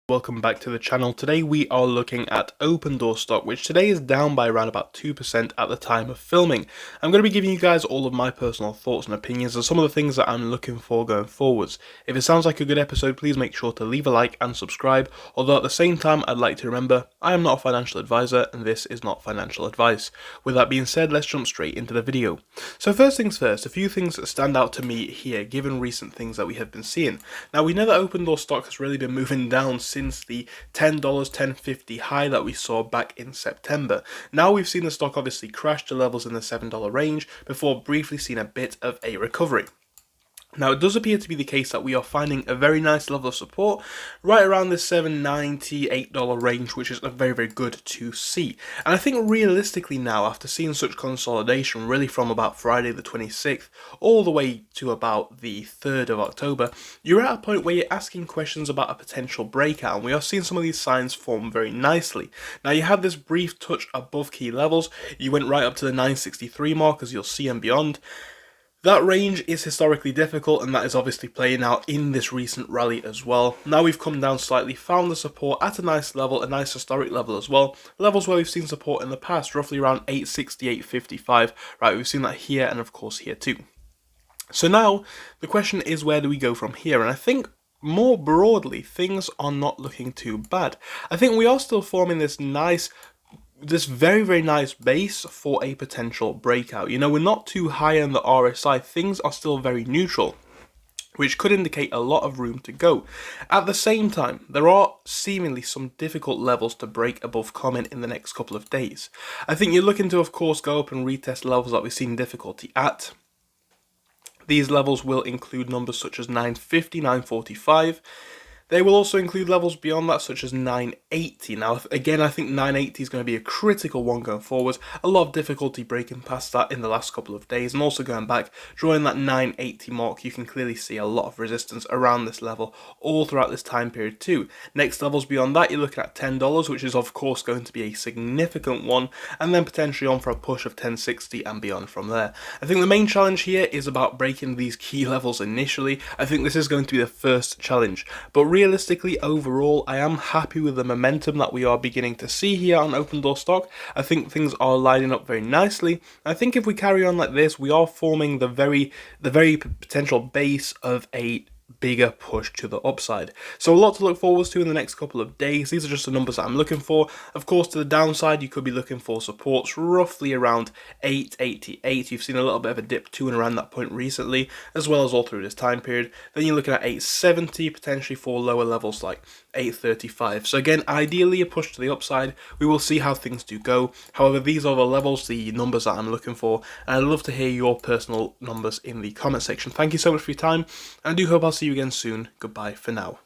Welcome back to the channel. Today we are looking at Opendoor stock, which today is down by around about 2% at the time of filming. I'm going to be giving you guys all of my personal thoughts and opinions on some of the things that I'm looking for going forwards. If it sounds like a good episode, please make sure to leave a like and subscribe, although at the same time I'd like to remember I am not a financial advisor and this is not financial advice. With that being said, let's jump straight into the video. So first things first, a few things that stand out to me here given recent things that we have been seeing. Now we know that Opendoor stock has really been moving down since the $10, $10.50 high that we saw back in September. Now we've seen the stock obviously crash to levels in the $7 range before briefly seeing a bit of a recovery. Now it does appear to be the case that we are finding a very nice level of support right around the $7.90, $8 range, which is very, very good to see. And I think realistically now, after seeing such consolidation really from about Friday the 26th all the way to about the 3rd of October, you're at a point where you're asking questions about a potential breakout, and we are seeing some of these signs form very nicely. Now you had this brief touch above key levels, you went right up to the 963 mark as you'll see and beyond. That range is historically difficult, and that is obviously playing out in this recent rally as well. Now we've come down slightly, found the support at a nice level, a nice historic level as well. Levels where we've seen support in the past, roughly around 860, 855. Right, we've seen that here and of course here too. So now the question is, where do we go from here? And I think more broadly, things are not looking too bad. I think we are still forming this very, very nice base for a potential breakout. You know, we're not too high on the RSI, things are still very neutral, which could indicate a lot of room to go. At the same time, there are seemingly some difficult levels to break above comment in the next couple of days. I think you're looking to, of course, go up and retest levels that we've seen difficulty at. These levels will include numbers such as 950, 945. They will also include levels beyond that, such as 980. Now, again, I think 980 is going to be a critical one going forward. A lot of difficulty breaking past that in the last couple of days, and also going back, drawing that 980 mark, you can clearly see a lot of resistance around this level all throughout this time period too. Next levels beyond that, you're looking at $10, which is of course going to be a significant one, and then potentially on for a push of 1060 and beyond from there. I think the main challenge here is about breaking these key levels initially. I think this is going to be the first challenge, but realistically, overall, I am happy with the momentum that we are beginning to see here on Opendoor stock. I think things are lining up very nicely. I think if we carry on like this, we are forming the very potential base of a bigger push to the upside. So a lot to look forward to in the next couple of days. These are just the numbers that I'm looking for. Of course, to the downside, you could be looking for supports roughly around 888. You've seen a little bit of a dip to and around that point recently, as well as all through this time period. Then you're looking at 870, potentially for lower levels like 835. So again, ideally a push to the upside. We will see how things do go. However, these are the levels, the numbers that I'm looking for, and I'd love to hear your personal numbers in the comment section. Thank you so much for your time, and I do hope I'll see you again soon. Goodbye for now.